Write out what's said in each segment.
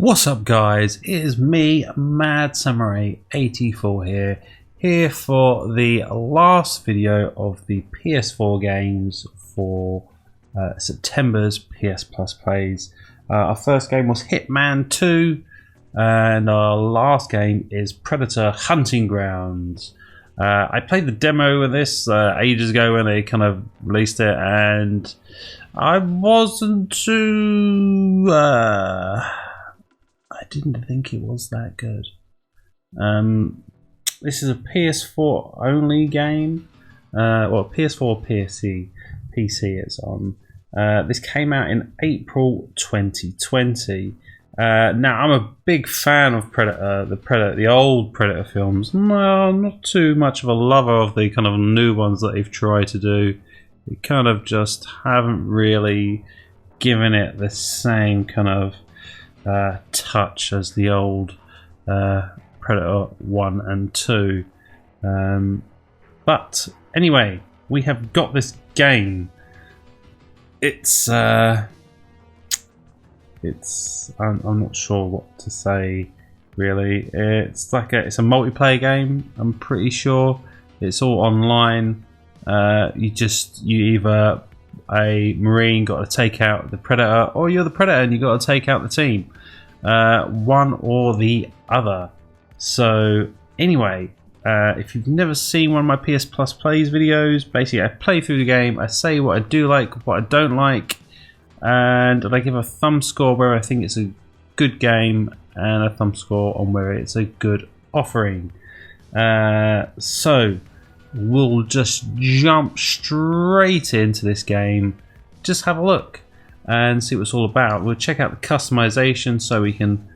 What's up guys, it is me, Mad Samurai 84 here for the last video of the PS4 games for September's PS Plus plays. Our first game was Hitman 2 and our last game is Predator Hunting Grounds. I played the demo of this ages ago when they kind of released it, and I wasn't too... I didn't think it was that good. This is a PS4 only game. Well, PS4, PC it's on. This came out in April 2020. Now I'm a big fan of Predator, the old Predator films. No, I'm not too much of a lover of the kind of new ones that they've tried to do. They kind of just haven't really given it the same kind of touch as the old Predator 1 and 2. But anyway, we have got this game. It's I'm not sure what to say really. It's a multiplayer game. I'm pretty sure it's all online. You either a Marine got to take out the Predator, or you're the Predator and you got to take out the team. One or the other. So anyway, if you've never seen one of my PS Plus plays videos, basically I play through the game, I say what I do like, what I don't like, and I give a thumb score where I think it's a good game and a thumb score on where it's a good offering. So we'll just jump straight into this game, just have a look and see what it's all about. We'll check out the customization so we can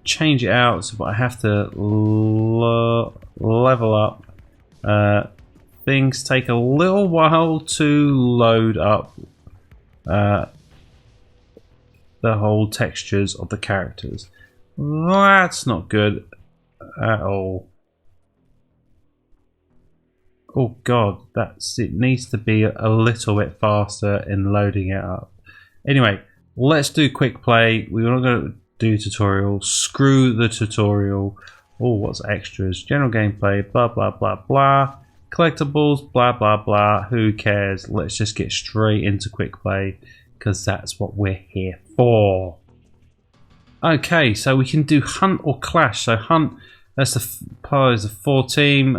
change it out, so I have to level up. Things take a little while to load up the whole textures of the characters. That's not good at all. Oh god, it needs to be a little bit faster in loading it up. Anyway, let's do quick play. We're not going to do tutorial. Screw the tutorial. Oh, what's extras? General gameplay, blah blah blah blah. Collectibles, blah blah blah. Who cares? Let's just get straight into quick play, because that's what we're here for. Okay, so we can do hunt or clash. So hunt, that's the part is a 4 team.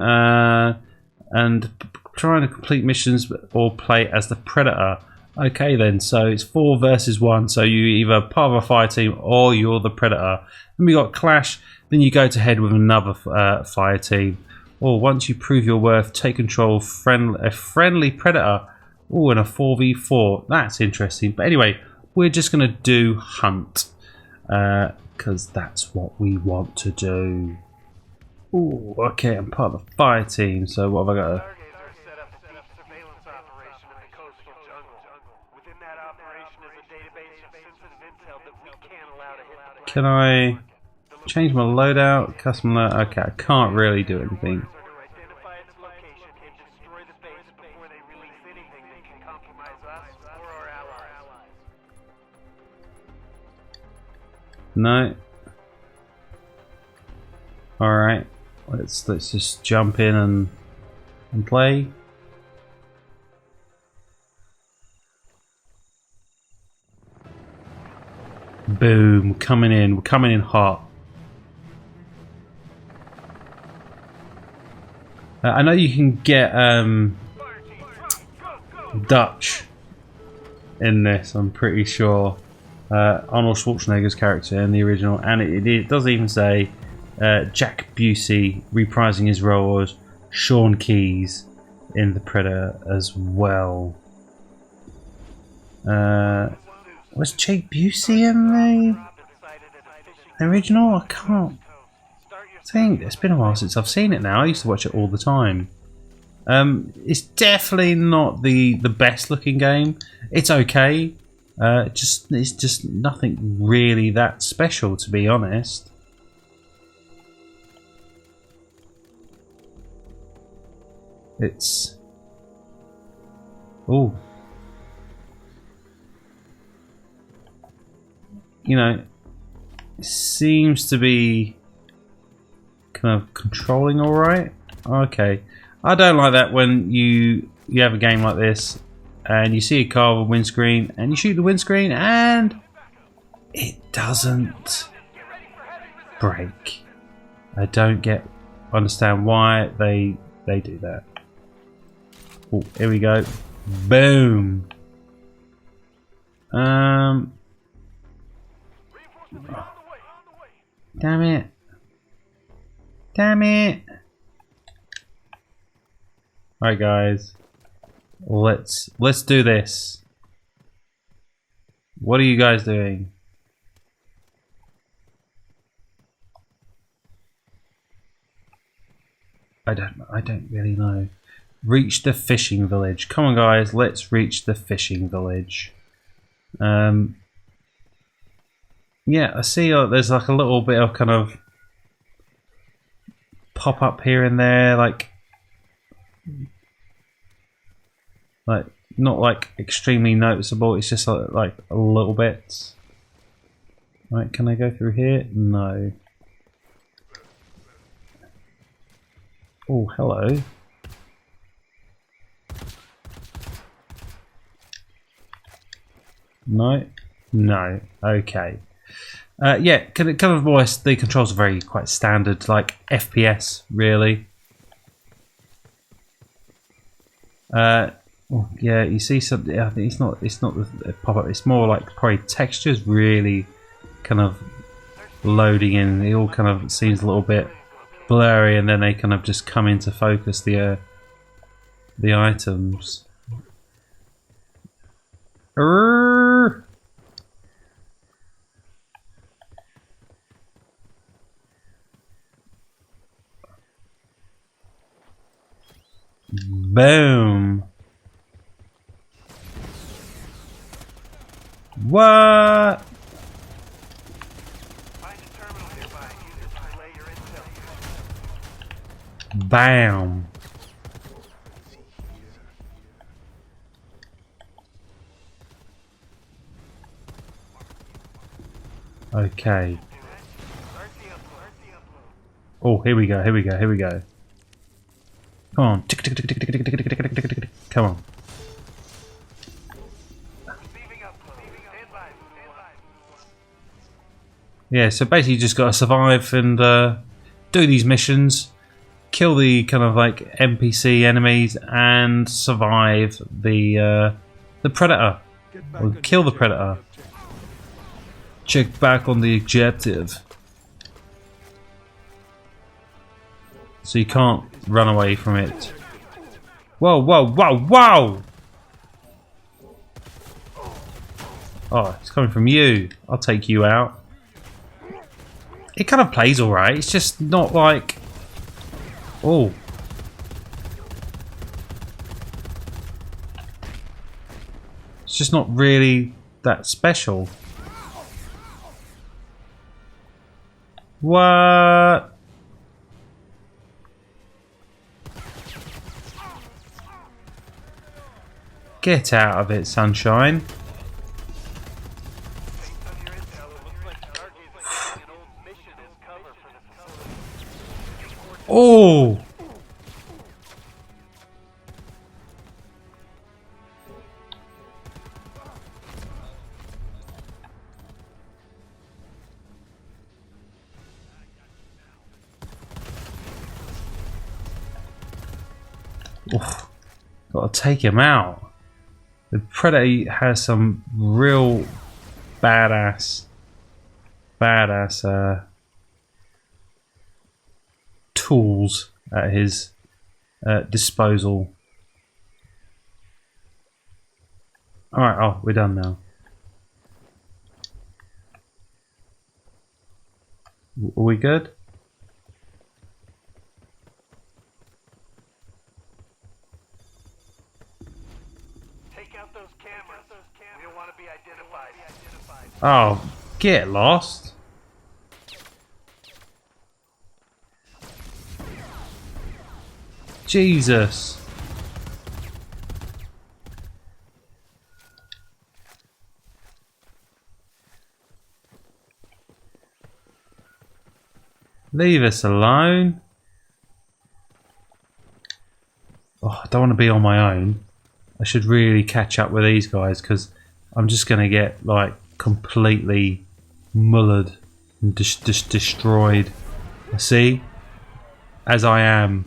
And trying to complete missions or play as the Predator. Okay then, so it's 4 versus 1, so you either part of a fire team or you're the Predator. Then we got Clash, then you go to head with another fire team. Or once you prove your worth, take control of a friendly Predator. Oh, and a 4v4, that's interesting. But anyway, we're just going to do Hunt, because that's what we want to do. Ooh, okay, I'm part of the fire team, so what have I got to... Can I change my loadout? Custom loadout? Okay, I can't really do anything. No. Alright. Let's just jump in and play. Boom, we're coming in hot. I know you can get Dutch in this, I'm pretty sure. Arnold Schwarzenegger's character in the original, and it does even say Jake Busey reprising his role as Sean Keys in the Predator as well. Was Jake Busey in the original? I can't think. It's been a while since I've seen it now. I used to watch it all the time. It's definitely not the best looking game. It's okay. It's just nothing really that special, to be honest. It's... oh. You know, seems to be kind of controlling all right. Okay, I don't like that when you have a game like this and you see a car with a windscreen and you shoot the windscreen and it doesn't break. I don't understand why they do that. Oh, here we go. Boom. Damn it. Damn it. Alright guys. Let's do this. What are you guys doing? I don't really know. Reach the fishing village. Come on guys, let's reach the fishing village. Yeah, I see there's like a little bit of kind of pop up here and there, like not like extremely noticeable, it's just like a little bit. Right, can I go through here? No. Oh, hello. No? No. Okay. Yeah, kind of voice. The controls are very quite standard, like FPS, really. Oh, yeah, you see something. I think it's not the pop up. It's more like probably textures really kind of loading in. It all kind of seems a little bit blurry, and then they kind of just come into focus. The items. Boom. What? Bam. Okay. Oh, here we go, here we go, here we go. Come on. Come on. Yeah, so basically you just got to survive and do these missions, kill the kind of like NPC enemies and survive the predator. Or kill the predator. Check back on the objective. So you can't run away from it. Whoa, whoa, whoa, whoa! Oh, it's coming from you. I'll take you out. It kind of plays alright. It's just not like... Oh. It's just not really that special. What? Get out of it, sunshine. Oh! Oof. Gotta take him out. The Predator has some real badass tools at his disposal. Alright, oh, we're done now. Are we good? Oh, get lost. Jesus. Leave us alone. Oh, I don't want to be on my own. I should really catch up with these guys because I'm just going to get like completely mullered and just destroyed. See? As I am.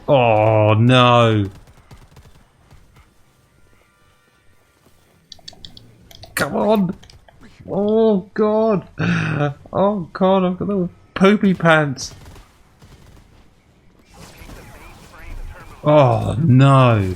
Oh no. Come on. Oh god. Oh god, I've got the poopy pants. Oh no.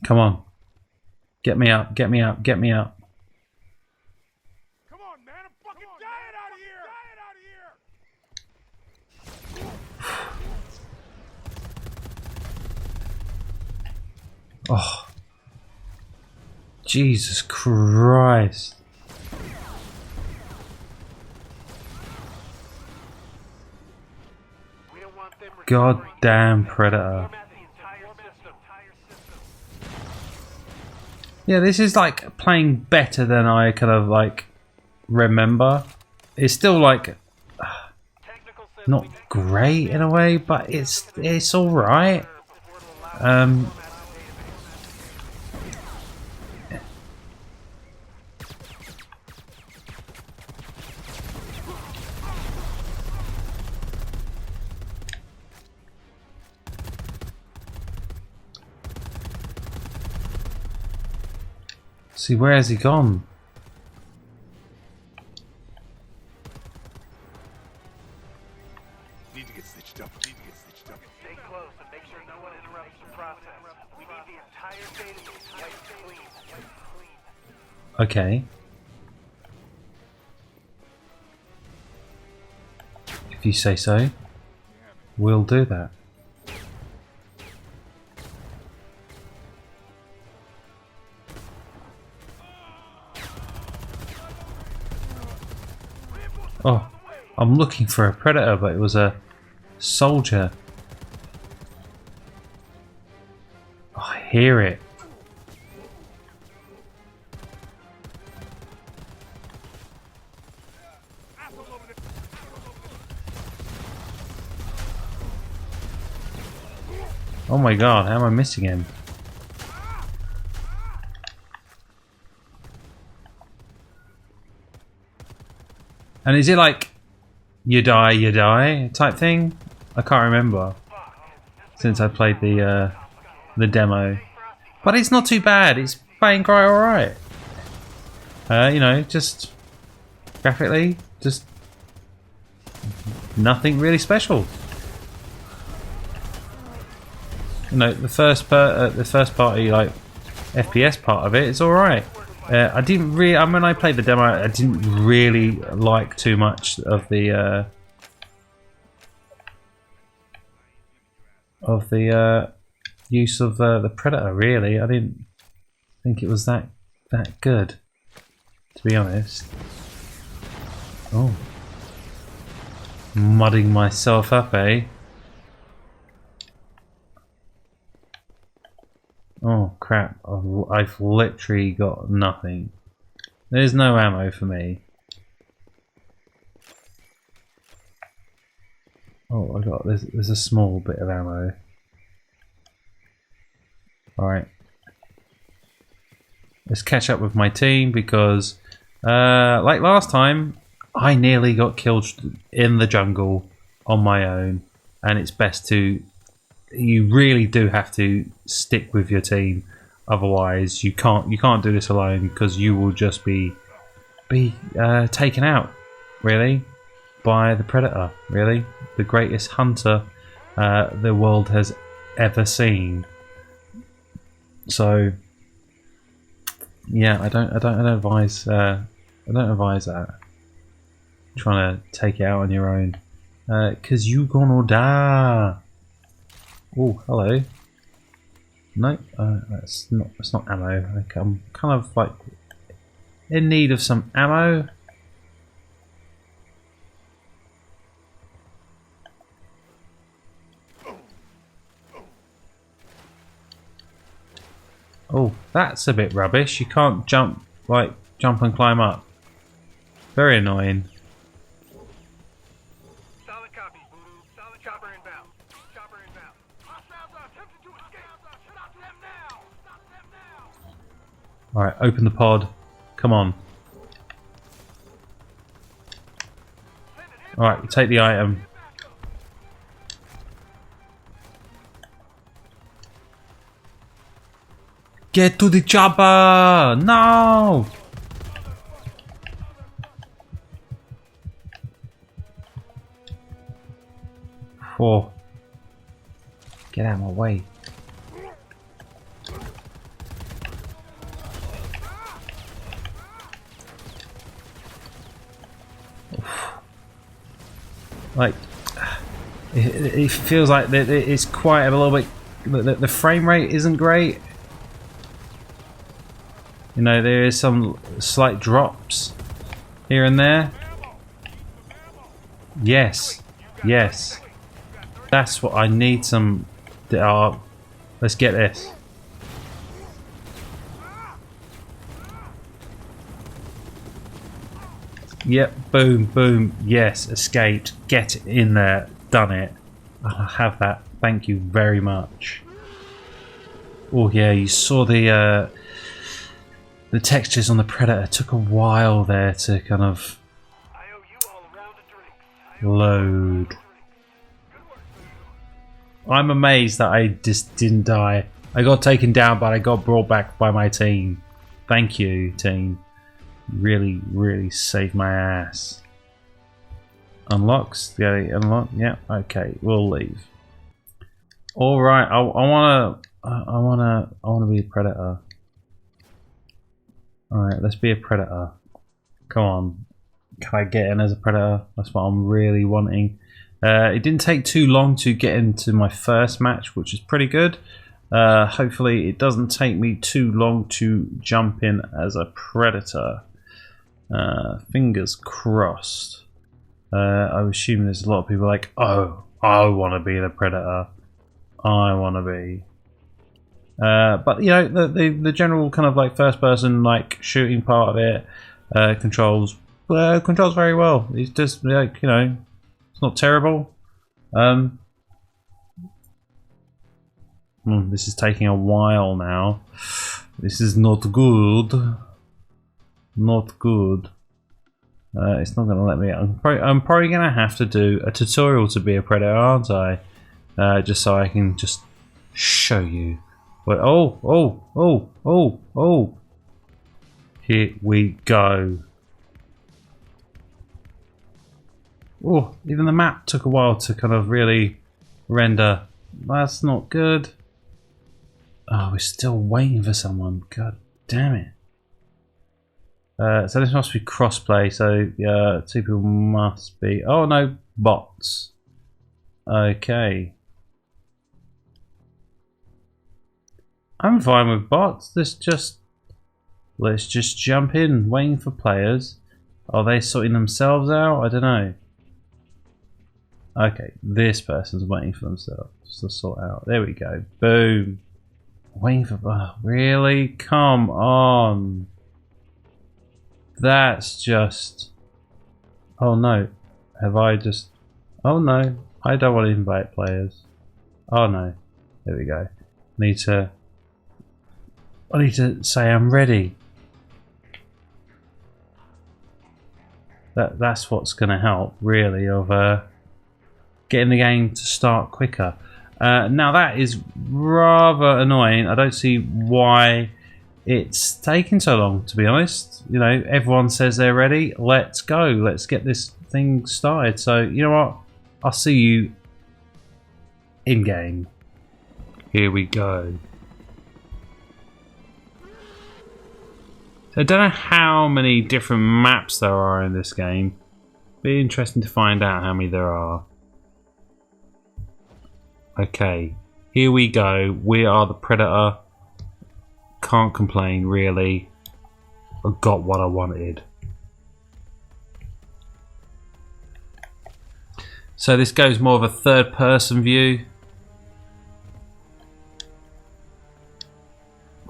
Come on. Get me up, get me up, get me up. Come on, man, I'm fucking dying out of here! Oh. Jesus Christ. Goddamn Predator. Yeah, this is like playing better than I kind of like remember. It's still like not great in a way, but it's all right. See, where has he gone? Need to get stitched up. Stay close and make sure no one interrupts the process. We need the entire database wiped clean. Okay. If you say so, we'll do that. Oh, I'm looking for a predator, but it was a soldier. Oh, I hear it. Oh my god, how am I missing him? And is it like you die type thing? I can't remember since I played the demo, but it's not too bad. It's playing quite alright. You know, just graphically, just nothing really special. You know, the first party like FPS part of it is all right. I didn't really. I mean, when I played the demo, I didn't really like too much of the use of the Predator. Really, I didn't think it was that good, to be honest. Oh, mudding myself up, eh? Oh crap, I've literally got nothing. There's no ammo for me. Oh, there's a small bit of ammo. Alright. Let's catch up with my team because like last time I nearly got killed in the jungle on my own, and it's best to you really do have to stick with your team, otherwise you can't do this alone because you will just be taken out, really, by the Predator, really, the greatest hunter the world has ever seen. So yeah, I don't advise that, trying to take it out on your own, because you gonna die. Oh, hello. No, that's not ammo. Like, I'm kind of like in need of some ammo. That's a bit rubbish. You can't jump and climb up. Very annoying. Solid copy, Voodoo. Solid chopper inbound. Chopper inbound. Hostiles are attempting to escape. Stop them now. Stop them now. Alright, open the pod. Come on. Alright, take the item. Get to the chopper! No! Oh. Get out of my way. Like, it feels like it's quite a little bit. The frame rate isn't great. You know, there is some slight drops here and there. Yes, yes, that's what I need. Some. Let's get this. Yep, boom, boom. Yes, escaped. Get in there. Done it. I'll have that. Thank you very much. Oh yeah, you saw the textures on the Predator. It took a while there to kind of load. I'm amazed that I just didn't die. I got taken down, but I got brought back by my team. Thank you, team. Really, really saved my ass. Unlocks. Yeah, unlock. Yeah. Okay, we'll leave. All right. I wanna be a Predator. All right, let's be a Predator. Come on. Can I get in as a Predator? That's what I'm really wanting. It didn't take too long to get into my first match, which is pretty good. Hopefully it doesn't take me too long to jump in as a Predator. Fingers crossed. I assume there's a lot of people like, oh, I want to be the Predator. I want to be. But you know, the general kind of like first person like shooting part of it controls very well. It's just like, you know, it's not terrible. This is taking a while now. This is not good. Not good. It's not going to let me. I'm probably going to have to do a tutorial to be a Predator, aren't I? Just so I can just show you. But oh! Here we go. Oh, even the map took a while to kind of really render. That's not good. Oh, we're still waiting for someone. God damn it. So this must be crossplay. So two people must be. Oh no, bots. Okay. I'm fine with bots. Let's just jump in, waiting for players. Are they sorting themselves out? I don't know. Okay, this person's waiting for themselves to sort out. There we go. Boom. Waiting for. Oh, really? Come on. That's just. Oh no. Have I just. Oh no. I don't want to invite players. Oh no. There we go. I need to say I'm ready. That's what's going to help, really, of getting the game to start quicker. Now that is rather annoying. I don't see why it's taking so long, to be honest. You know, everyone says they're ready. Let's go. Let's get this thing started. So, you know what? I'll see you in game. Here we go. I don't know how many different maps there are in this game. Be interesting to find out how many there are. Okay, here we go. We are the Predator. Can't complain, really. I got what I wanted. So this goes more of a third-person view.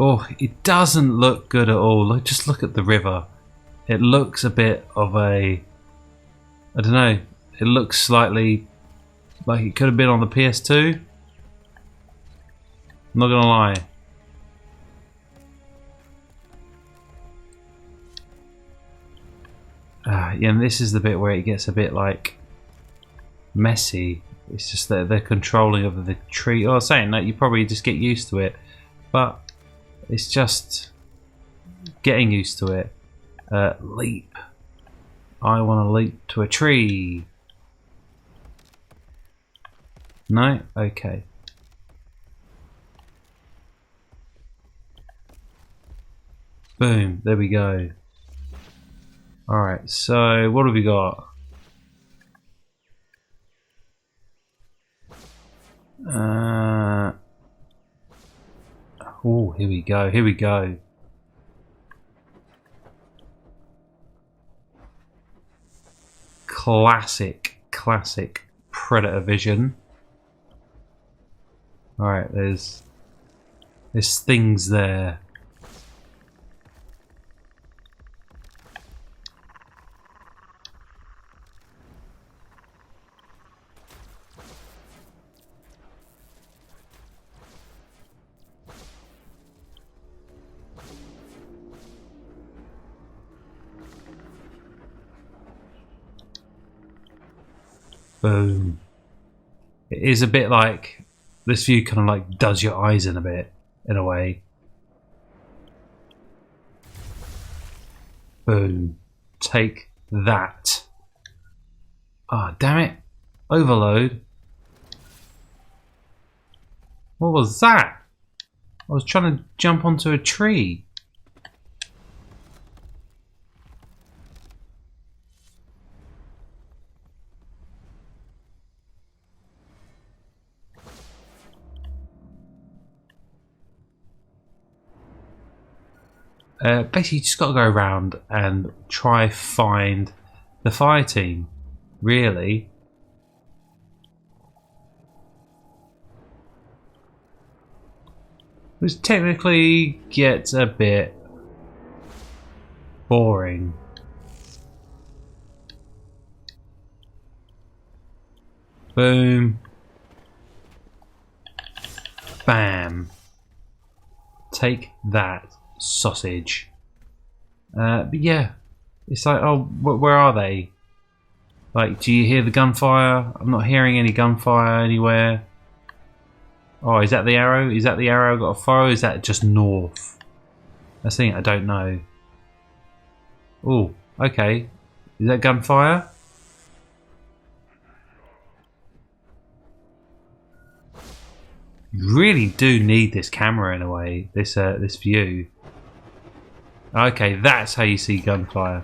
Oh, it doesn't look good at all. Just look at the river. It looks a bit of a... I don't know. It looks slightly like it could have been on the PS2. I'm not gonna lie. Yeah, and this is the bit where it gets a bit like messy. It's just that they're controlling of the tree. Oh, saying that you probably just get used to it, but it's just getting used to it. Leap. I want to leap to a tree. No? Okay. Boom. There we go. Alright, so what have we got? Oh, here we go. Here we go. Classic Predator vision. Alright, there's things there. Boom. It is a bit like this view kind of like does your eyes in a bit, in a way. Boom. Take that. Ah, oh, damn it. Overload. What was that? I was trying to jump onto a tree. Basically, you just got to go around and try find the fire team. Really, which technically gets a bit boring. Boom, bam. Take that. Sausage. But yeah, it's like, oh, where are they? Like, do you hear the gunfire? I'm not hearing any gunfire anywhere. Oh, is that the arrow? Is that the arrow got a fire? Is that just north? That's the thing, I don't know. Oh, okay. Is that gunfire? You really do need this camera in a way. This view. Okay, that's how you see gunfire.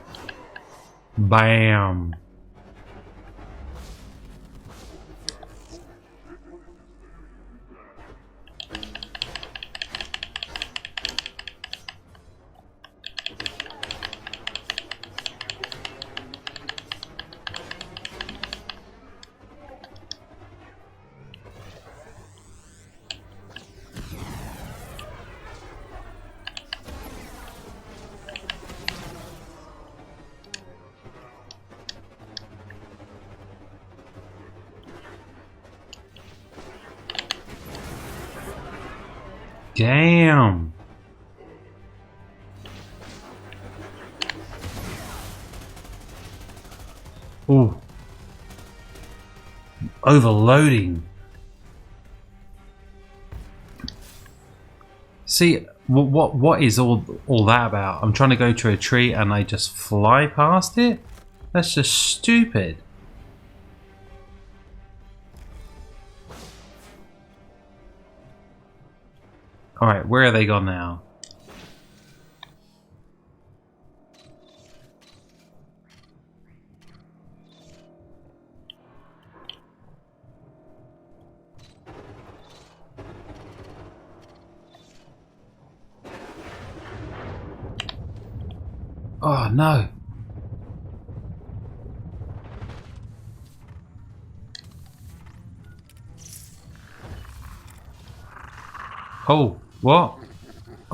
Bam. Damn. Ooh. Overloading. See, what is all that about? I'm trying to go to a tree and I just fly past it? That's just stupid. Alright, where are they gone now? Oh no. Oh, what?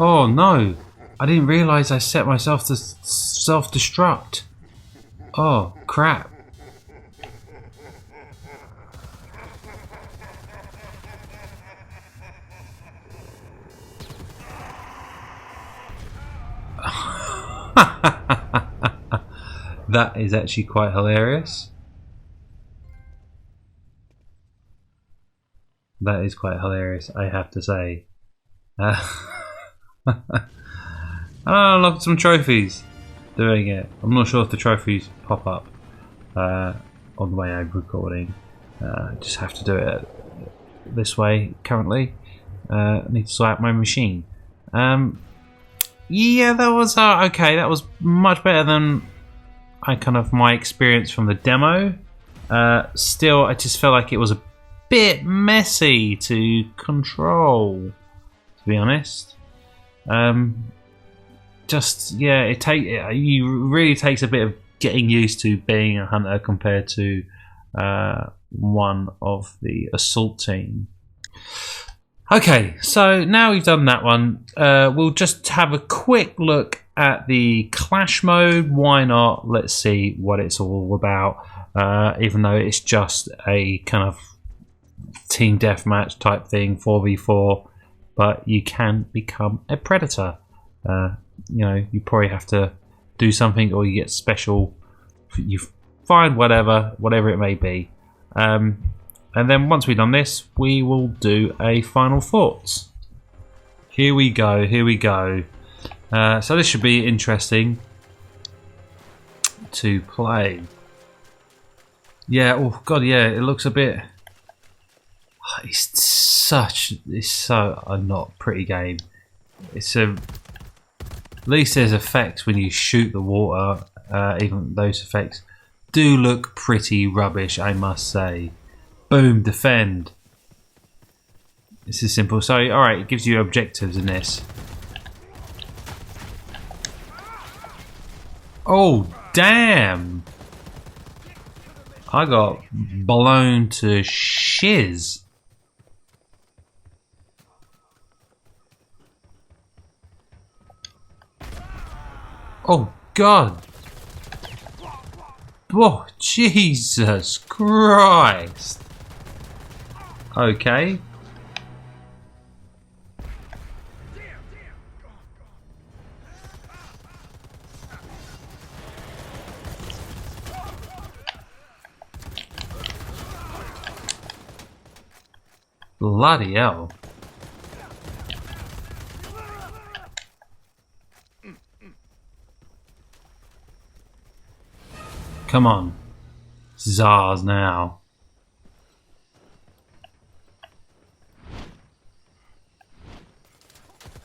Oh no! I didn't realise I set myself to self-destruct. Oh crap! That is actually quite hilarious. That is quite hilarious, I have to say. I unlocked some trophies doing it. I'm not sure if the trophies pop up on the way I'm recording. Just have to do it this way currently. I need to sort out my machine. Yeah, that was okay. That was much better than my experience from the demo. Still, I just felt like it was a bit messy to control, to be honest. Just yeah, it really takes a bit of getting used to being a hunter compared to one of the assault team. Okay, so now we've done that one, we'll just have a quick look at the clash mode. Why not? Let's see what it's all about, even though it's just a kind of team deathmatch type thing, 4v4, but you can become a predator. You know, you probably have to do something, or you get special, you find whatever it may be. And then once we've done this, we will do a final thoughts. Here we go, here we go. So this should be interesting to play. Yeah, oh god, yeah, it looks a bit... It's so a not pretty game. It's a... At least there's effects when you shoot the water. Even those effects do look pretty rubbish, I must say. Boom, defend. This is simple. So, alright, it gives you objectives in this. Oh, damn! I got blown to shiz. Oh, God. Oh, Jesus Christ. Okay. Bloody hell. Come on. This is ours now.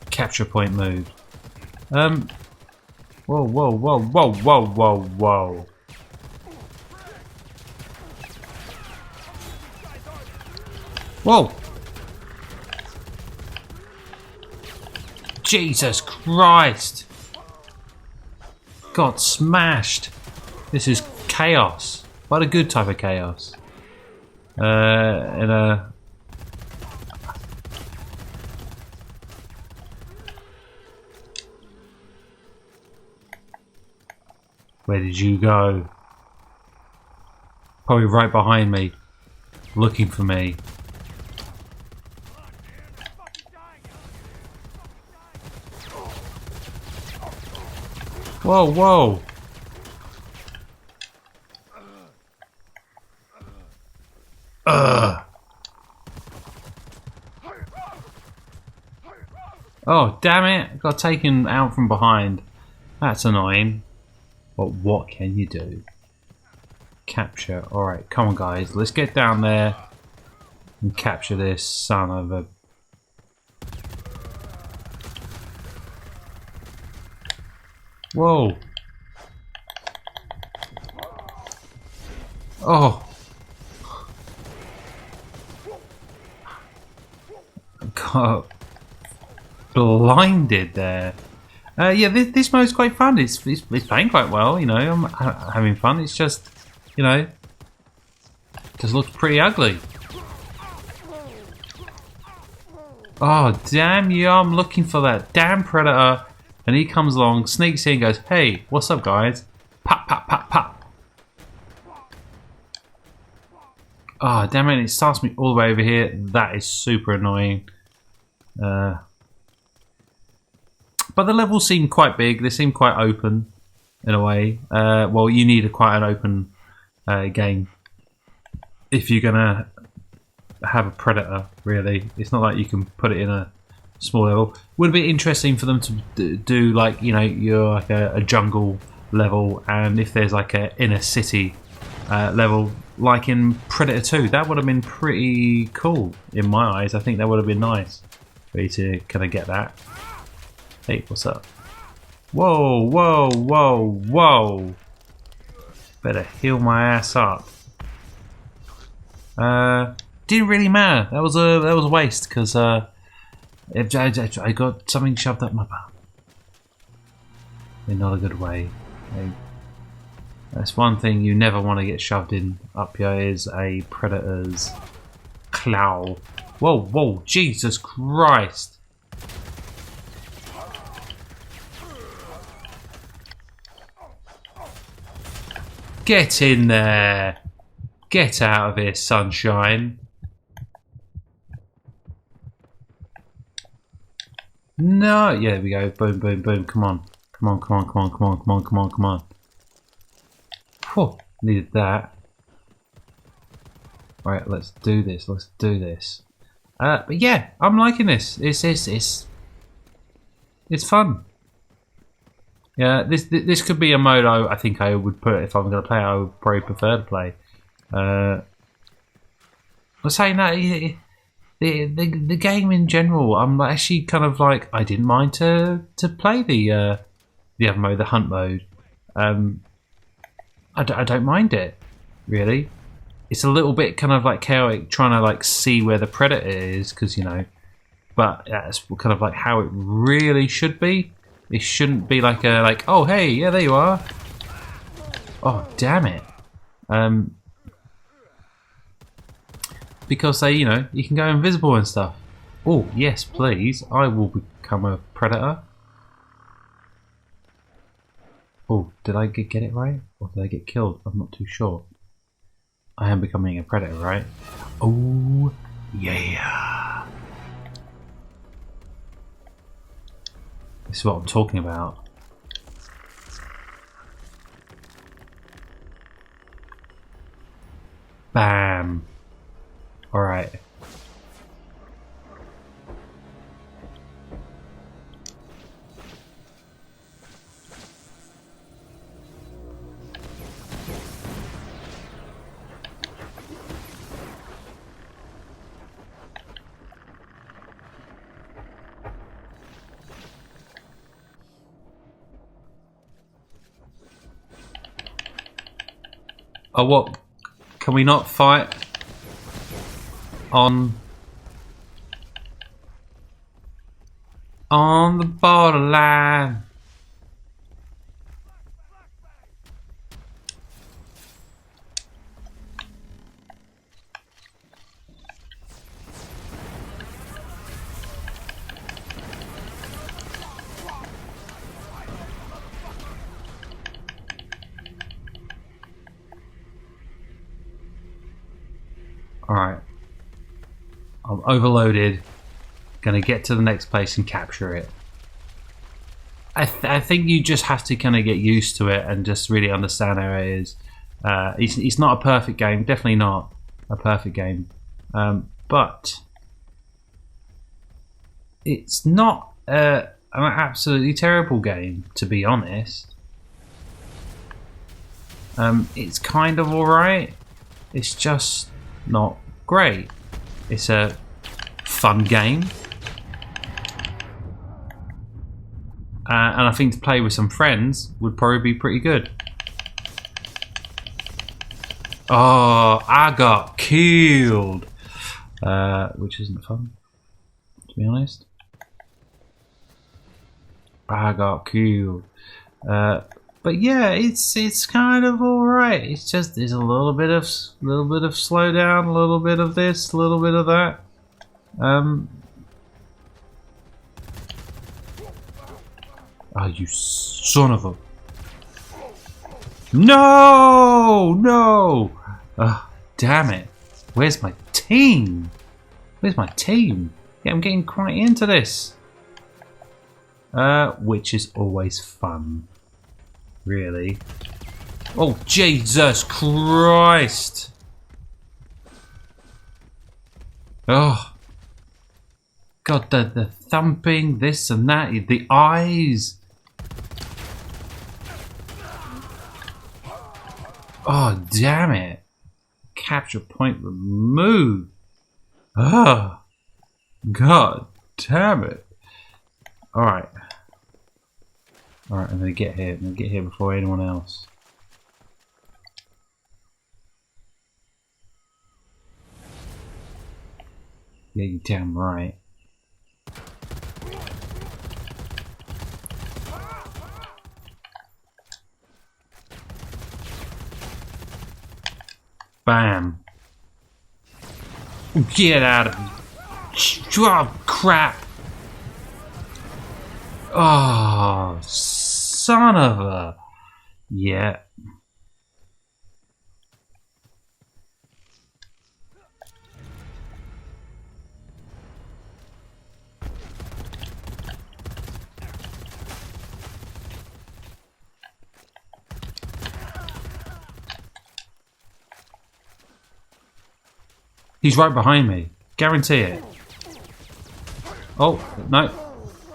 Capture point moved. Whoa, whoa, whoa, whoa, whoa, whoa, whoa. Whoa! Jesus Christ! Got smashed. This is chaos, but a good type of chaos. In a... Where did you go? Probably right behind me, looking for me. Whoa, whoa! Oh, damn it! Got taken out from behind. That's annoying. But what can you do? Capture. Alright, come on guys. Let's get down there and capture this son of a... Whoa! Oh! Got blinded there. Yeah, this mode's quite fun. It's playing quite well, you know. I'm having fun. It's just, you know, just looks pretty ugly. Oh, damn you, I'm looking for that damn predator. And he comes along, sneaks in, goes, hey, what's up, guys? Pop, pop, pop, pop. Oh, damn it, it starts me all the way over here. That is super annoying. But the levels seem quite big. They seem quite open, in a way. Well, you need quite an open game if you're going to have a predator, really. It's not like you can put it in a small level. Would be interesting for them to do, like, you know, you're like a jungle level, and if there's like a inner city level, like in Predator 2, that would have been pretty cool in my eyes. I think that would have been nice for you to kind of get that. Hey, what's up? Whoa, whoa, whoa, whoa! Better heal my ass up. Didn't really matter. That was a waste because I got something shoved up my butt in not a good way. That's one thing you never want to get shoved in up your is a predator's claw. Whoa, whoa, Jesus Christ! Get in there! Get out of here, sunshine! No, yeah, there we go. Boom, boom, boom. Come on. Come on, come on, come on, come on, come on, come on, come on. Whew, needed that. Right, let's do this. Let's do this. But yeah, I'm liking this. It's fun. Yeah, this could be a mode I think I would put if I'm going to play it. I would probably prefer to play. But saying that, the game in general, I'm actually kind of like, I didn't mind to play the other mode, the hunt mode. I don't mind it, really. It's a little bit kind of like chaotic, trying to like see where the predator is, because, you know, but that's kind of like how it really should be. It shouldn't be like oh hey, yeah, there you are. Oh damn it. Because they, you know, you can go invisible and stuff. Oh yes, please, I will become a predator. Oh, did I get it right? Or did I get killed? I'm not too sure. I am becoming a predator, right? Oh, yeah. This is what I'm talking about. Bam. Alright. Oh, what? Can we not fight on the borderline? Alright. I'm overloaded. Gonna get to the next place and capture it. I think you just have to kind of get used to it and just really understand how it is. It's not a perfect game. Definitely not a perfect game. But it's not an absolutely terrible game, to be honest. It's kind of alright. It's just not great. It's a fun game, and I think to play with some friends would probably be pretty good. Oh, I got killed, which isn't fun, to be honest. I got killed. But yeah, it's kind of alright. It's just there's a little bit of slowdown, a little bit of this, a little bit of that. Oh, you son of a... No! No! Oh, damn it. Where's my team? Where's my team? Yeah, I'm getting quite into this. Which is always fun. Really. Oh, Jesus Christ! Oh. God, the thumping, this and that, the eyes. Oh, damn it. Capture point removed. Oh, God damn it. Alright. Alright, I'm going to get here. I'm going to get here before anyone else. Yeah, you're damn right. Bam. Get out of me. Oh, crap. Oh, son of a... Yeah. He's right behind me. Guarantee it. Oh, no.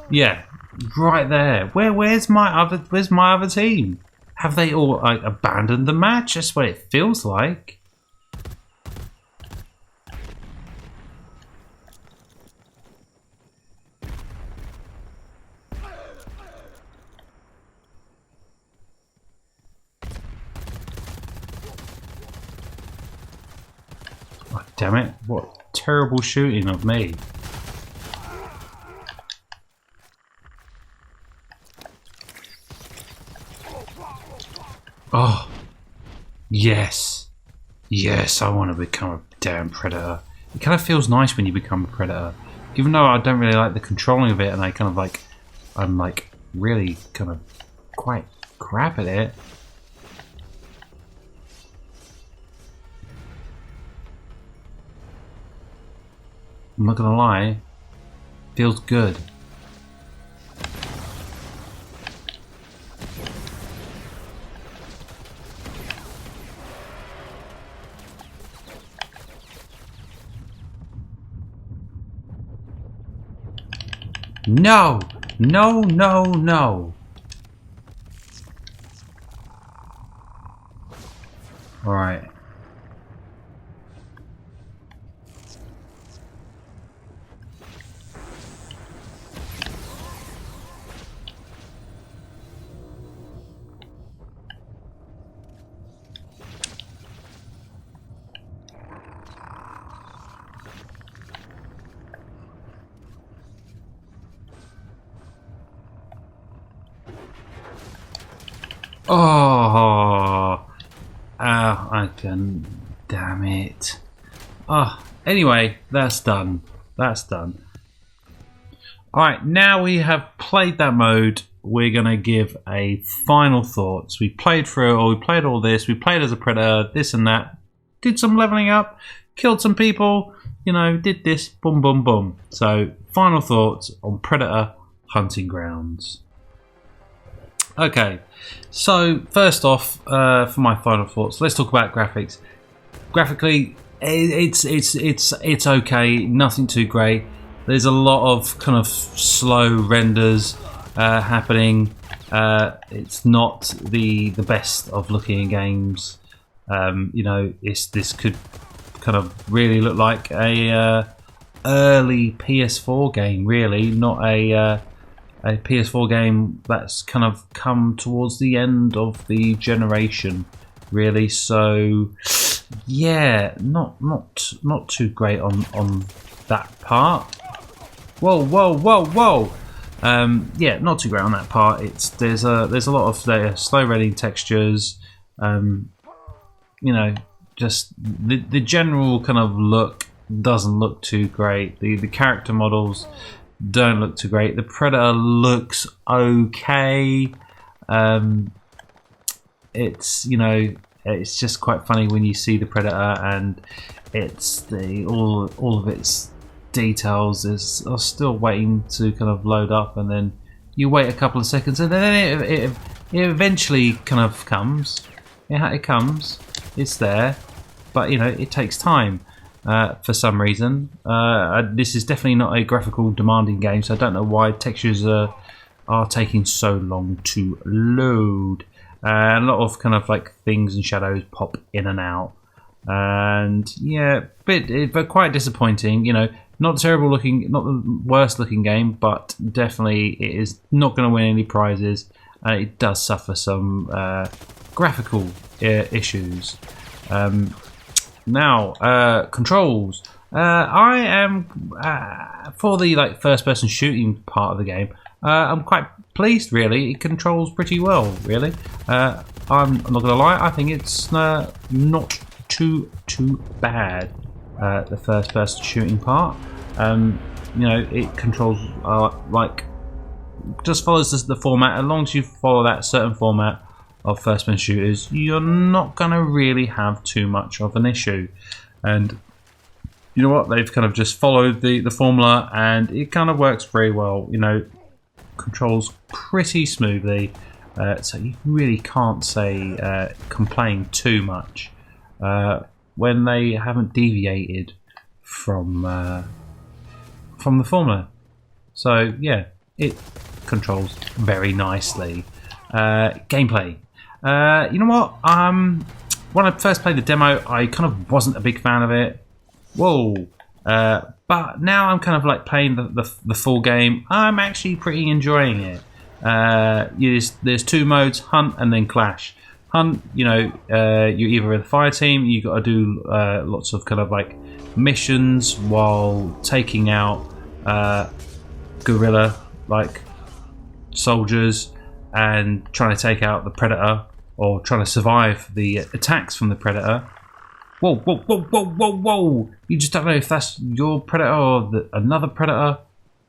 Yeah, right there. Where's my other team? Have they all abandoned the match? That's what it feels like. Oh, damn it. What terrible shooting of me. Oh, yes. Yes, I want to become a damn predator. It kind of feels nice when you become a predator. Even though I don't really like the controlling of it and I'm like really kind of quite crap at it. I'm not gonna lie, feels good. No! No, no, no! Alright. Oh, I can. Damn it. Oh, anyway, that's done. That's done. Alright, now we have played that mode, we're going to give a final thoughts. We played through it all, we played all this, we played as a predator, this and that, did some leveling up, killed some people, you know, did this, boom, boom, boom. So, final thoughts on Predator Hunting Grounds. Okay, so first off, for my final thoughts, let's talk about graphics. Graphically, it's okay, nothing too great. There's a lot of kind of slow renders happening. It's not the best of looking games. You know, this could kind of really look like a early PS4 game, really, not a PS4 game that's kind of come towards the end of the generation, really. So yeah, not too great on that part. Whoa, whoa, whoa, whoa! Yeah, not too great on that part. There's a lot of slow rendering textures. You know, just the general kind of look doesn't look too great. The character models, don't look too great. The Predator looks okay. It's, you know, it's just quite funny when you see the Predator and it's all of its details are still waiting to kind of load up, and then you wait a couple of seconds and then it eventually kind of comes. It comes. It's there, but you know, it takes time for some reason. This is definitely not a graphical demanding game, so I don't know why textures are taking so long to load. A lot of kind of like things and shadows pop in and out, and yeah, but quite disappointing. You know, not terrible looking, not the worst looking game, but definitely it is not going to win any prizes, and it does suffer some graphical issues. Now, controls. I am for the like first-person shooting part of the game. I'm quite pleased, really. It controls pretty well, really. I'm not gonna lie. I think it's not too bad. The first-person shooting part. You know, it controls like just follows the format. As long as you follow that certain format of first-person shooters, you're not gonna really have too much of an issue. And you know what? They've kind of just followed the formula, and it kind of works very well. You know, controls pretty smoothly, so you really can't say complain too much when they haven't deviated from the formula. So yeah, it controls very nicely. Gameplay. You know what? When I first played the demo, I kind of wasn't a big fan of it. Whoa! But now I'm kind of like playing the full game. I'm actually pretty enjoying it. There's two modes: hunt and then clash. Hunt, you know, you're either with a fire team. You got to do lots of kind of like missions while taking out guerrilla like soldiers and trying to take out the Predator, or trying to survive the attacks from the Predator. Whoa, whoa, whoa, whoa, whoa, whoa! You just don't know if that's your Predator or another Predator.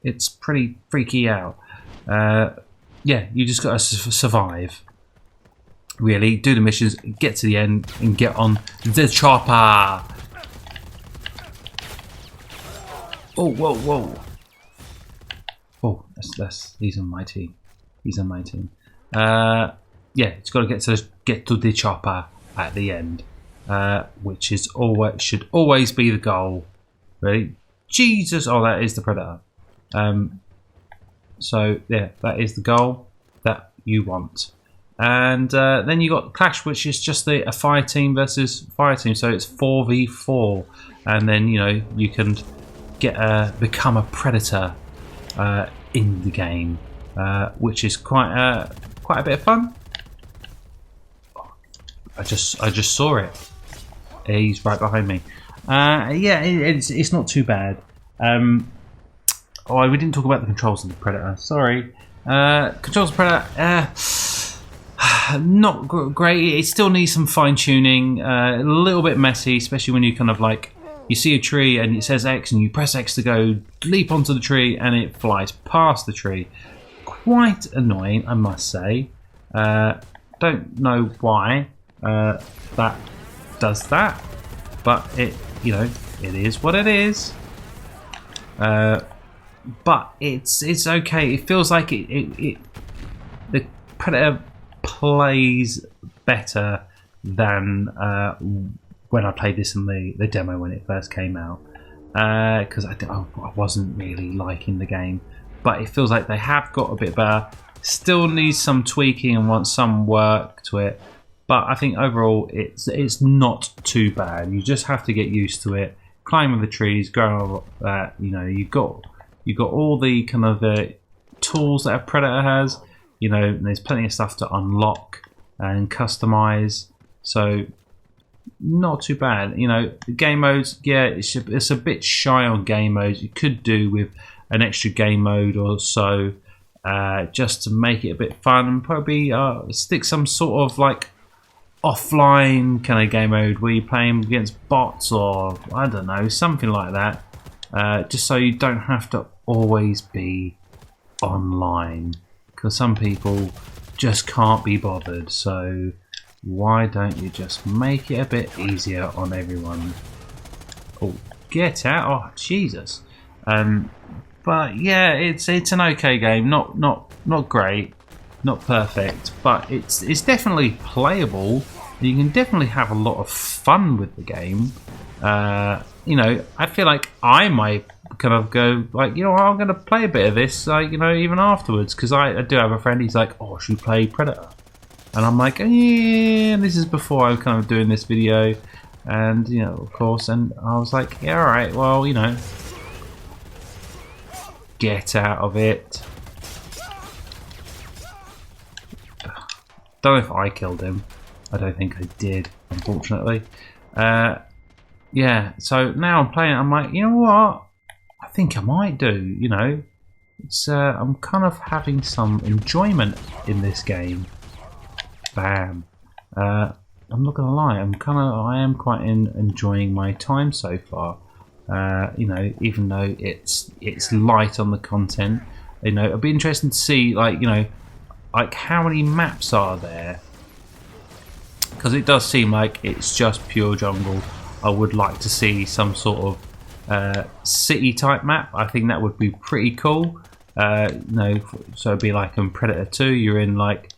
It's pretty freaky out. Yeah, you just got to survive. Really, do the missions, get to the end, and get on the chopper. Oh, whoa, whoa! Oh, he's on my team. He's on my team. Yeah, it's got to get to the chopper at the end. Which is should always be the goal. Ready? Jesus! Oh, that is the Predator. So yeah, that is the goal that you want. And then you got Clash, which is just a fire team versus fire team. So it's 4v4, and then you know you can become a Predator in the game, which is quite a bit of fun. I just saw it. He's right behind me. Yeah, it's not too bad. Oh, we didn't talk about the controls of the Predator. Sorry. Controls of Predator, not great. It still needs some fine tuning. A little bit messy, especially when you kind of like you see a tree and it says X and you press X to go leap onto the tree and it flies past the tree. Quite annoying, I must say. Don't know why that does that, but it is what it is. But it's okay. It feels like the Predator plays better than when I played this in the demo when it first came out, because I wasn't really liking the game, but it feels like they have got a bit better. Still needs some tweaking and wants some work to it, but I think overall it's not too bad. You just have to get used to it. Climbing the trees, going over that. You know, you've got all the kind of tools that a Predator has. You know, and there's plenty of stuff to unlock and customize. So not too bad. You know, the game modes, yeah, it's a bit shy on game modes. You could do with an extra game mode or so, just to make it a bit fun, and probably stick some sort of like offline kind of game mode where you're playing against bots, or I don't know, something like that. just so you don't have to always be online, because some people just can't be bothered. So why don't you just make it a bit easier on everyone? Oh, get out! Oh, Jesus. But yeah, it's an okay game. Not great, not perfect, but it's definitely playable. You can definitely have a lot of fun with the game. You know, I feel like I might kind of go like, you know, I'm going to play a bit of this, like, you know, even afterwards, because I do have a friend. He's like, oh, should we play Predator? And I'm like, yeah. And this is before I was kind of doing this video, and you know, of course, and I was like, yeah, all right, well, you know, get out of it. Don't know if I killed him. I don't think I did, unfortunately. Yeah, so now I'm playing it, I'm like, you know what? I think I might do, you know. It's I'm kind of having some enjoyment in this game. Bam. I'm not gonna lie, I am quite enjoying my time so far. You know, even though it's light on the content, you know, it'll be interesting to see, like, you know, like how many maps are there, because it does seem like it's just pure jungle. I would like to see some sort of city type map. I think that would be pretty cool. You know, so it'd be like in Predator 2, you're in like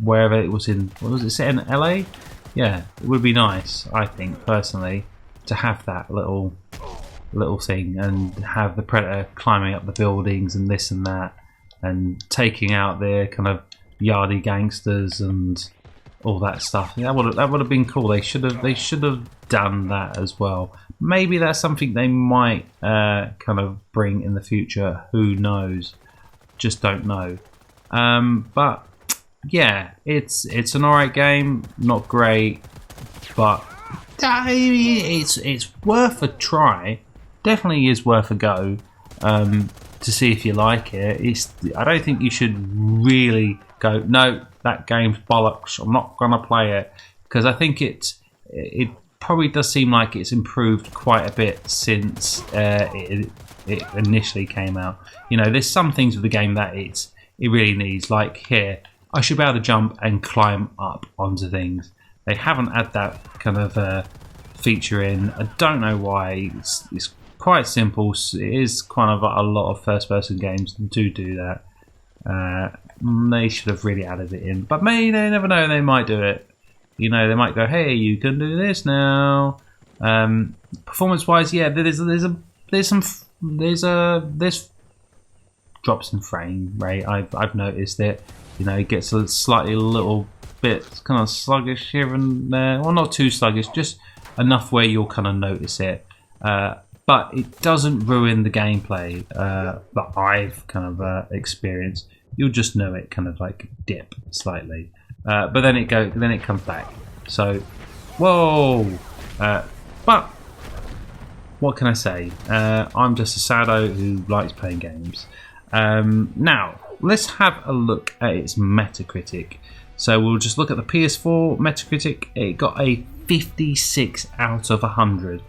wherever it was in. What was it set in? LA? Yeah, it would be nice, I think personally, to have that little thing and have the Predator climbing up the buildings and this and that, and taking out their kind of yardie gangsters and all that stuff. Yeah, that would have been cool. They should have done that as well. Maybe that's something they might kind of bring in the future. Who knows? Just don't know. But yeah, it's an alright game. Not great, but it's worth a try. Definitely is worth a go. To see if you like it. I don't think you should really go, no, that game's bollocks, I'm not gonna play it, because I think it probably does seem like it's improved quite a bit since it initially came out. You know, there's some things with the game that it really needs, like here, I should be able to jump and climb up onto things. They haven't had that kind of feature in. I don't know why. It's quite simple. It is kind of a lot of first-person games do that. They should have really added it in, but maybe, they never know, they might do it. You know, they might go, hey, you can do this now. Performance-wise, yeah, there's drops in frame rate. I've noticed it. You know, it gets a little bit kind of sluggish here and there. Well, not too sluggish, just enough where you'll kind of notice it. But it doesn't ruin the gameplay that I've kind of experienced. You'll just know it kind of like dip slightly, but then it comes back. So, whoa! But what can I say? I'm just a sado who likes playing games. Now let's have a look at its Metacritic. So we'll just look at the PS4 Metacritic. It got a 56 out of 100.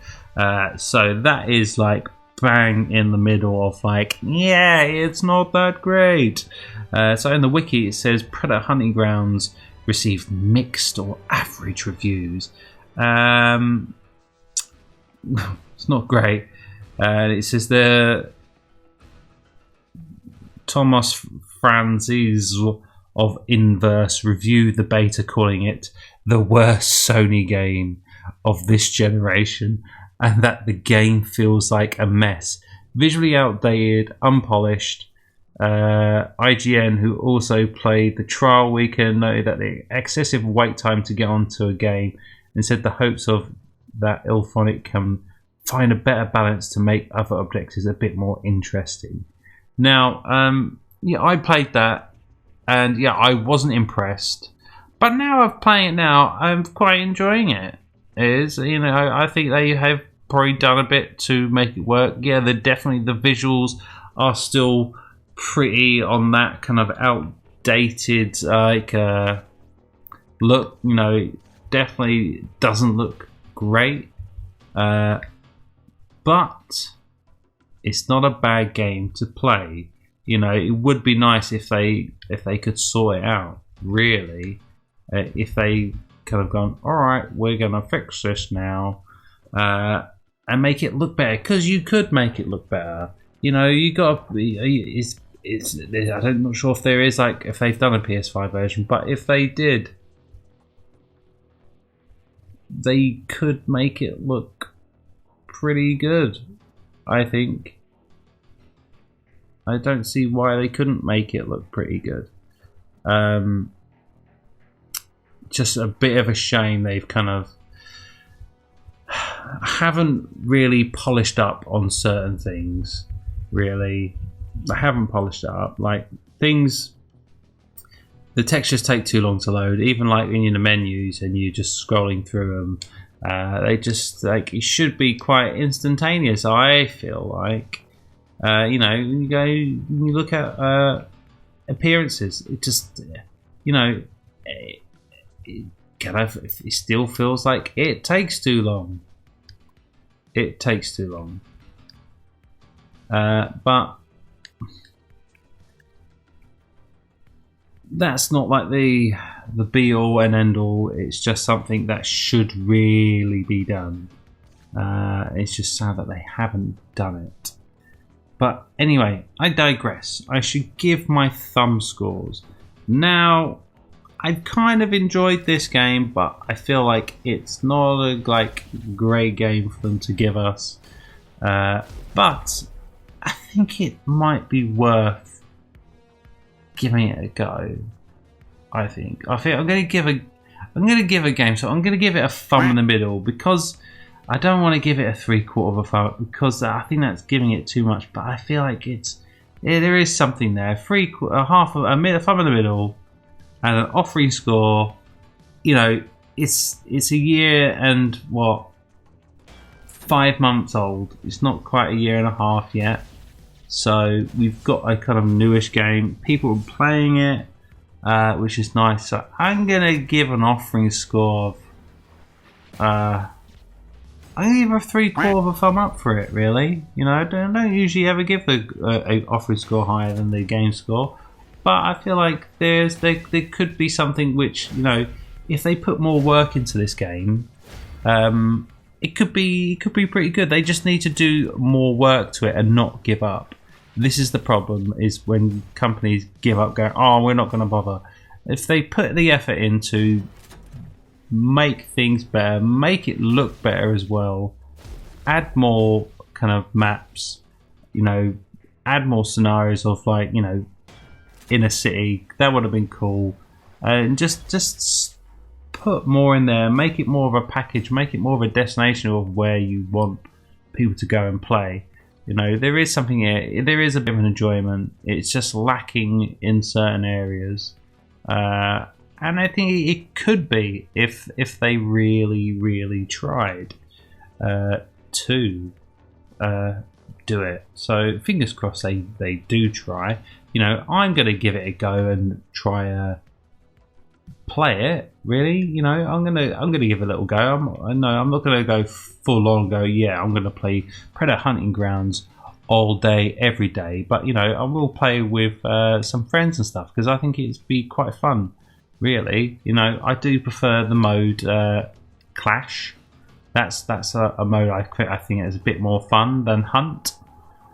So that is like bang in the middle of like, yeah, it's not that great. So in the wiki it says Predator Hunting Grounds received mixed or average reviews. It's not great. It says the Thomas Franzese of Inverse reviewed the beta, calling it the worst Sony game of this generation, and that the game feels like a mess, visually outdated, unpolished. IGN, who also played the trial weekend, noted that the excessive wait time to get onto a game, and said the hopes of that IllFonic can find a better balance to make other objectives a bit more interesting. Now, yeah, I played that, and yeah, I wasn't impressed. But now I'm playing it now, I'm quite enjoying it. You know, I think they have probably done a bit to make it work. Yeah, the visuals are still pretty on that kind of outdated like look. You know, it definitely doesn't look great. but it's not a bad game to play. You know, it would be nice if they could sort it out. Really, if they kind of gone, all right, we're gonna fix this now, and make it look better, because you could make it look better. You know, you got I'm not sure if there is, like, if they've done a PS5 version, but if they did, they could make it look pretty good, I think. I don't see why they couldn't make it look pretty good. Just a bit of a shame they've kind of haven't really polished up on certain things. Really, they haven't polished it up. Like, things, the textures take too long to load. Even like when you're in the menus and you're just scrolling through them, they just, like, it should be quite instantaneous. I feel like, you know, when you look at appearances, it just, you know, it still feels like it takes too long. It takes too long. But that's not like the be all and end all. It's just something that should really be done. It's just sad that they haven't done it. But anyway, I digress. I should give my thumb scores. Now, I've kind of enjoyed this game, but I feel like it's not a great game for them to give us. But I think it might be worth giving it a go. I think I'm going to give a game. So I'm going to give it a thumb in the middle, because I don't want to give it a 3/4 of a thumb, because I think that's giving it too much. But I feel like there is something there. A thumb in the middle, and an offering score. You know, it's a year and 5 months old. It's not quite a year and a half yet. So we've got a kind of newish game. People are playing it, which is nice. So I'm gonna give an offering score of I'm gonna give a 3/4 of a thumb up for it. Really, you know, I don't usually ever give a offering score higher than the game score, but I feel like there could be something which, you know, if they put more work into this game, it could be pretty good. They just need to do more work to it and not give up. This is the problem, is when companies give up, going, oh, we're not going to bother. If they put the effort into make things better, make it look better as well, add more kind of maps, you know, add more scenarios of, like, you know, in a city, that would have been cool. And just put more in there, make it more of a package, make it more of a destination of where you want people to go and play. You know, there is something here, there is a bit of an enjoyment. It's just lacking in certain areas. And I think it could be if they really tried to do it. So fingers crossed they do try. You know, I'm going to give it a go and try play it. Really, you know, I'm gonna give it a little go. I'm not going to go full on. Go, yeah, I'm going to play Predator Hunting Grounds all day, every day. But, you know, I will play with some friends and stuff, because I think it'd be quite fun. Really, you know, I do prefer the mode Clash. That's a mode I think is a bit more fun than Hunt.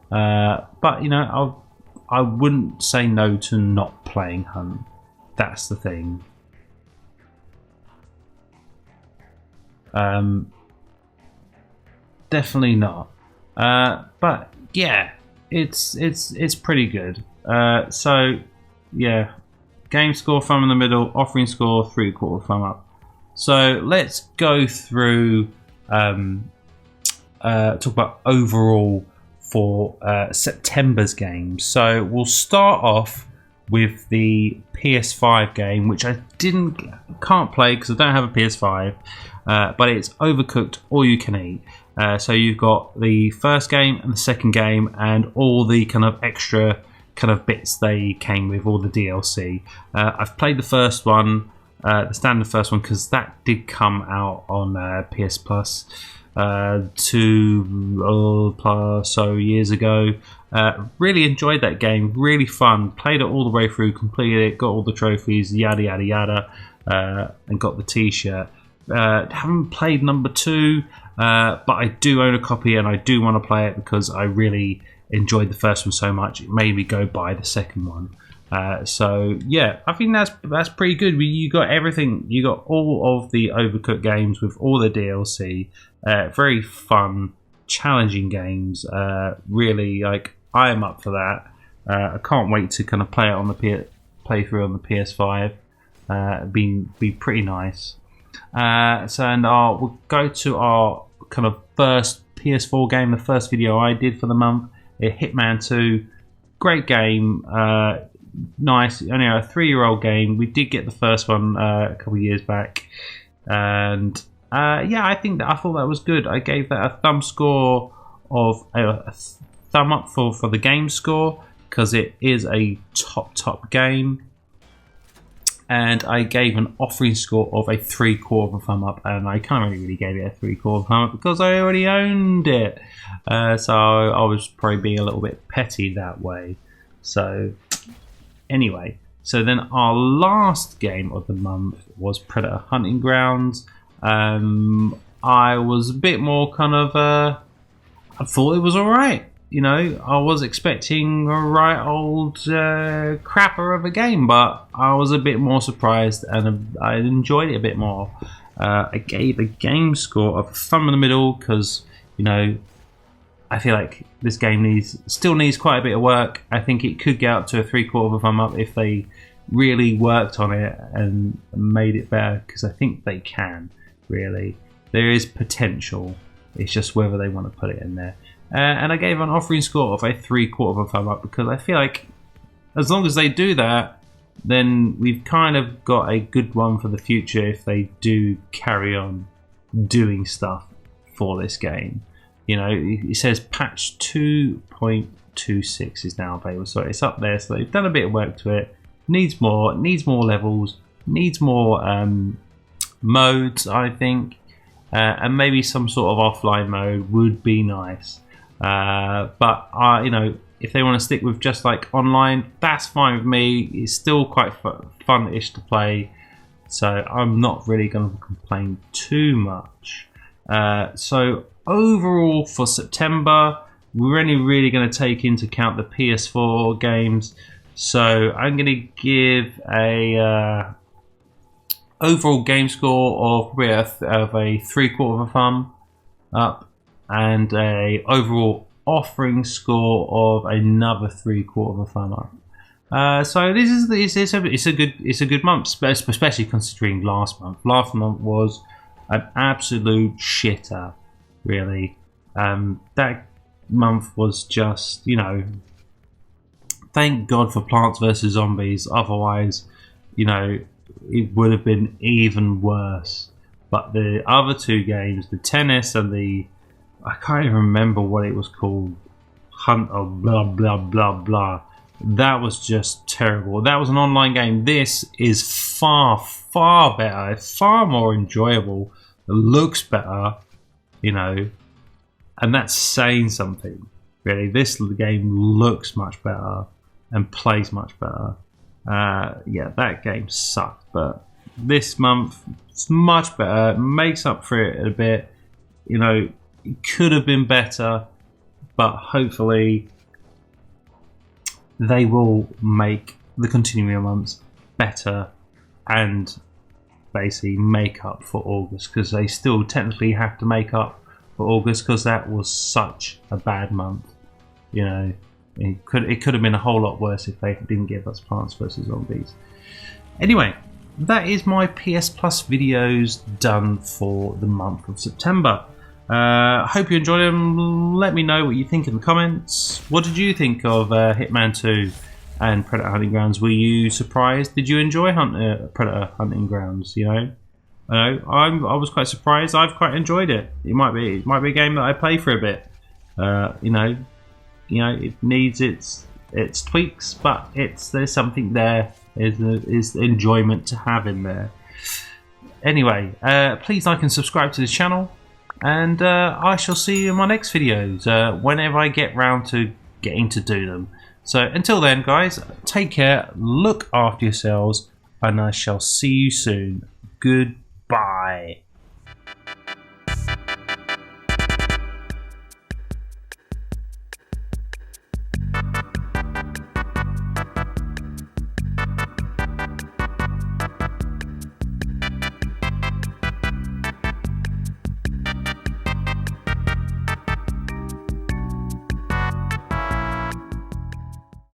But, you know, I wouldn't say no to not playing Hunt. That's the thing. Definitely not. But yeah, it's pretty good. So yeah, game score thumb in the middle, offering score 3/4 thumb up. So let's go through talk about overall for September's games. So we'll start off with the PS5 game, which I can't play because I don't have a PS5, but it's Overcooked All You Can Eat. So you've got the first game and the second game and all the kind of extra kind of bits they came with, all the DLC. I've played the first one, the standard first one, because that did come out on PS Plus. 2 plus so years ago. Really enjoyed that game, really fun. Played it all the way through, completed it, got all the trophies, yada yada yada, and got the t-shirt. Haven't played number 2, but I do own a copy and I do want to play it because I really enjoyed the first one so much it made me go buy the second one. So yeah, I think that's pretty good. You got everything. You got all of the Overcooked games with all the DLC. Very fun, challenging games. Really, like, I am up for that. I can't wait to kind of play it on the playthrough on the PS5. Be pretty nice. And we'll go to our kind of first PS4 game, the first video I did for the month. Hitman 2, great game. Nice, only a 3-year-old game. We did get the first one a couple of years back, and yeah, I thought that was good. I gave that a thumb score of a thumb up for the game score because it is a top game, and I gave an offering score of a 3/4 of a thumb up, and I kind of really gave it a 3/4 thumb up because I already owned it, so I was probably being a little bit petty that way. So anyway, so then our last game of the month was Predator Hunting Grounds. I was a bit more kind of, I thought it was alright. You know, I was expecting a right old crapper of a game, but I was a bit more surprised and I enjoyed it a bit more. I gave a game score of a thumb in the middle because, you know, I feel like this game still needs quite a bit of work. I think it could get up to a 3/4 of a thumb up if they really worked on it and made it better, because I think they can, really. There is potential. It's just whether they want to put it in there. And I gave an offering score of a 3/4 of a thumb up because I feel like as long as they do that, then we've kind of got a good one for the future if they do carry on doing stuff for this game. You know, it says patch 2.26 is now available, so it's up there. So they've done a bit of work to it. Needs more levels, needs more modes, I think, and maybe some sort of offline mode would be nice. But you know, if they want to stick with just like online, that's fine with me. It's still quite fun-ish to play, so I'm not really going to complain too much. So overall for September, we're only really going to take into account the PS4 games. So I'm going to give a overall game score of a 3/4 of a thumb up, and a overall offering score of another 3/4 of a thumb up. So it's a good month, especially considering last month. Last month was an absolute shitter, really. That month was just, you know, thank God for Plants vs Zombies. Otherwise, you know, it would have been even worse. But the other two games, the tennis and I can't even remember what it was called, Hunt or blah blah blah blah. That was just terrible. That was an online game. This is far better. It's far more enjoyable. It looks better, you know, and that's saying something, really. This game looks much better and plays much better. Yeah, that game sucked, but this month it's much better. It makes up for it a bit. You know, it could have been better, but hopefully they will make the continuing months better and basically make up for August, because they still technically have to make up for August because that was such a bad month. You know, it could have been a whole lot worse if they didn't give us Plants vs Zombies. Anyway, that is my PS Plus videos done for the month of September. Hope you enjoyed them. Let me know what you think in the comments. What did you think of Hitman 2 and Predator Hunting Grounds? Were you surprised? Did you enjoy Predator Hunting Grounds? You know, I was quite surprised. I've quite enjoyed it. It might be a game that I play for a bit. You know, it needs its tweaks, but there's something there. Is enjoyment to have in there. Anyway, please like and subscribe to the channel. and I shall see you in my next videos whenever I get round to getting to do them. So until then, guys, take care, look after yourselves, and I shall see you soon. Goodbye.